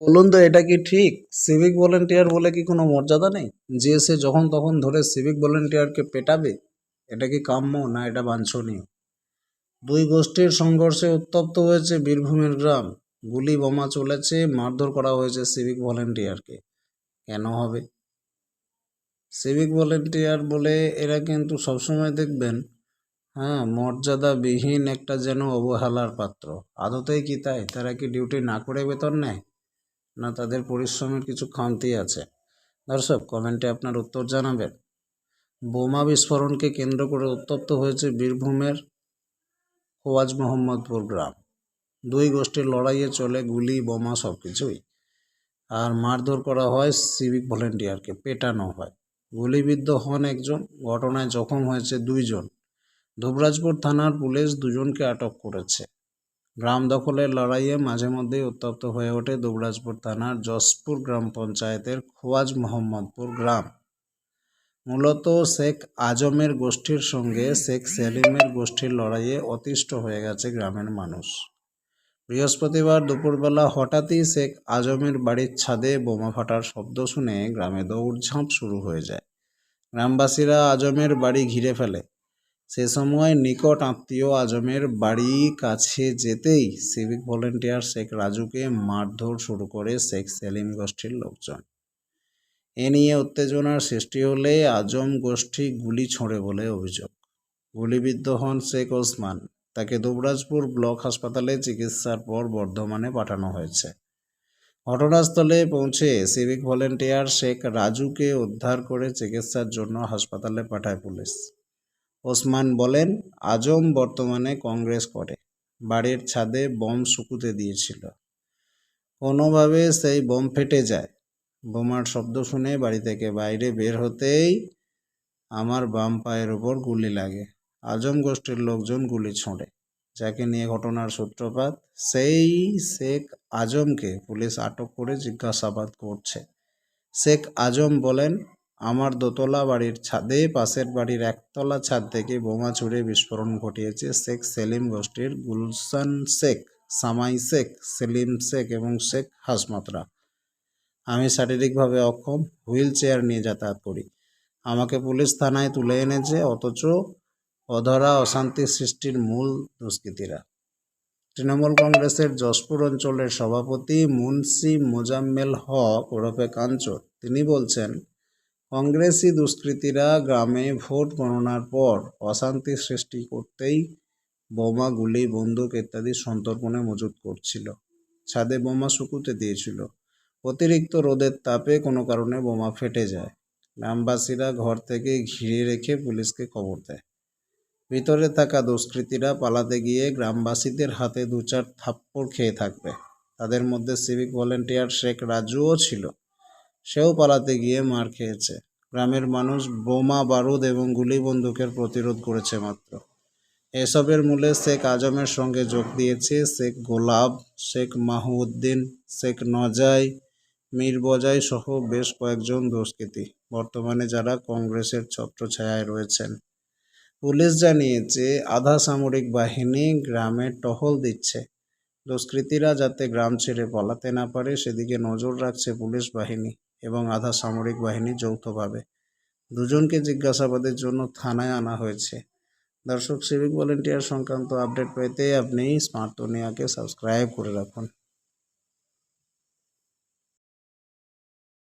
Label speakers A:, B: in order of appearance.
A: বলুন তো এটা কি ঠিক? সিভিক ভলেন্টিয়ার বলে কি কোনো মর্যাদা নেই? যে সে যখন তখন ধরে সিভিক ভলেন্টিয়ারকে পেটাবে? এটা কি কাম্য না এটা বাঞ্ছনীয়? দুই গোষ্ঠীর সংঘর্ষে উত্তপ্ত হয়েছে বীরভূমের গ্রাম। গুলি বোমা চলেছে, মারধর করা হয়েছে সিভিক ভলেন্টিয়ারকে। কেন হবে? সিভিক ভলেন্টিয়ার বলে এরা কিন্তু সবসময় দেখবেন, হ্যাঁ, মর্যাদাবিহীন একটা যেন অবহেলার পাত্র। আদতেই কি তাই? তারা কি ডিউটি না করে বেতন নেয়, না তাদের পরিশ্রমের কিছু খামতি আছে? দর্শক, কমেন্টে আপনার উত্তর জানাবেন। বোমা বিস্ফোরণকে কেন্দ্র করে উত্তপ্ত হয়েছে বীরভূমের খোয়াজ মোহাম্মদপুর গ্রাম। দুই গোষ্ঠীর লড়াইয়ে চলে গুলি বোমা সবকিছুই। আর মারধর করা হয় সিভিক ভলেন্টিয়ারকে, পেটানো হয়। গুলিবিদ্ধ হন একজন, ঘটনায় জখম হয়েছে দুইজন। ধুবরাজপুর থানার পুলিশ দুজনকে আটক করেছে। গ্রাম দখলের লড়াইয়ে মাঝে মধ্যেই উত্তপ্ত হয়ে ওঠে দুবরাজপুর থানার যশপুর গ্রাম পঞ্চায়েতের খোয়াজ মোহাম্মদপুর গ্রাম। মূলত শেখ আজমের গোষ্ঠীর সঙ্গে শেখ সেলিমের গোষ্ঠীর লড়াইয়ে অতিষ্ঠ হয়ে গেছে গ্রামের মানুষ। বৃহস্পতিবার দুপুরবেলা হঠাৎই শেখ আজমের বাড়ির ছাদে বোমা ফাটার শব্দ শুনে গ্রামে দৌড়ঝাঁপ শুরু হয়ে যায়। গ্রামবাসীরা আজমের বাড়ি ঘিরে ফেলে। সে সময় নিকট আত্মীয় আজমের বাড়ি কাছে যেতেই সিভিক ভলেন্টিয়ার শেখ রাজুকে মারধর শুরু করে শেখ সেলিম গোষ্ঠীর লোকজন। এ নিয়ে উত্তেজনার সৃষ্টি হলে আজম গোষ্ঠী গুলি ছোঁড়ে বলে অভিযোগ। গুলিবিদ্ধ হন শেখ ওসমান। তাকে দুবরাজপুর ব্লক হাসপাতালে চিকিৎসার পর বর্ধমানে পাঠানো হয়েছে। ঘটনাস্থলে পৌঁছে সিভিক ভলেন্টিয়ার শেখ রাজুকে উদ্ধার করে চিকিৎসার জন্য হাসপাতালে পাঠায় পুলিশ। ওসমান বলেন, আজম বর্তমানে কংগ্রেস করে, বাড়ির ছাদে বোম শুকুতে দিয়েছিল। কোনোভাবে সেই বোম ফেটে যায়। বোমার শব্দ শুনে বাড়ি থেকে বাইরে বের হতেই আমার বাম পায়ের ওপর গুলি লাগে। আজম গোষ্ঠীর লোকজন গুলি ছোঁড়ে। যাকে নিয়ে ঘটনার সূত্রপাত, সেই শেখ আজমকে পুলিশ আটক করে জিজ্ঞাসাবাদ করছে। শেখ আজম বলেন, আমার দোতলা বাড়ির ছাদে পাশের বাড়ির একতলা ছাদ থেকে বোমা ছুড়ে বিস্ফোরণ ঘটিয়েছে শেখ সেলিম গোষ্ঠীর গুলশান শেখ, সামাই শেখ, সেলিম শেখ এবং শেখ হাসমাতরা। আমি শারীরিকভাবে অক্ষম, হুইল চেয়ার নিয়ে যাতায়াত করি। আমাকে পুলিশ থানায় তুলে এনেছে, অথচ অধরা অশান্তি সৃষ্টির মূল দুষ্কৃতীরা। তৃণমূল কংগ্রেসের যশপুর অঞ্চলের সভাপতি মুন্সি মোজাম্মেল হক ওরফে কাঞ্চন, তিনি বলছেন, কংগ্রেসি দুষ্কৃতীরা গ্রামে ভোট গণনার পর অশান্তি সৃষ্টি করতেই বোমা, গুলি, বন্দুক ইত্যাদি সন্তর্পণে মজুত করছিল। ছাদে বোমা শুকুতে দিয়েছিল। অতিরিক্ত রোদের তাপে কোনো কারণে বোমা ফেটে যায়। গ্রামবাসীরা ঘর থেকে ঘিরে রেখে পুলিশকে খবর দেয়। ভিতরে থাকা দুষ্কৃতীরা পালাতে গিয়ে গ্রামবাসীদের হাতে 2-4 থাপ্পড় খেয়ে থাকবে। তাদের মধ্যে সিভিক ভলেন্টিয়ার শেখ রাজুও ছিল। সেও পালাতে গিয়ে মার খেয়েছে। গ্রামের মানুষ বোমা, বারুদ এবং গুলি বন্দুকের প্রতিরোধ করেছে মাত্র। এসবের মূলে শেখ আজমের সঙ্গে যোগ দিয়েছে শেখ গোলাপ, শেখ মাহউদ্দিন, শেখ নজাই, মীর বজাই সহ বেশ কয়েকজন দুষ্কৃতী, বর্তমানে যারা কংগ্রেসের ছত্রছায়ায় রয়েছেন। পুলিশ জানিয়েছে, আধা সামরিক বাহিনী গ্রামে টহল দিচ্ছে। দুষ্কৃতীরা যাতে গ্রাম ছেড়ে পালাতে না পারে সেদিকে নজর রাখছে পুলিশ বাহিনী এবং আধা সামরিক বাহিনী যৌথভাবে। দুজনকে জিজ্ঞাসাবাদের জন্য থানায় আনা হয়েছে। দর্শক, সিভিক ভলেন্টিয়ার সংক্রান্ত আপডেট পেতে আপনি স্মার্ট দুনিয়াকে সাবস্ক্রাইব করে রাখুন।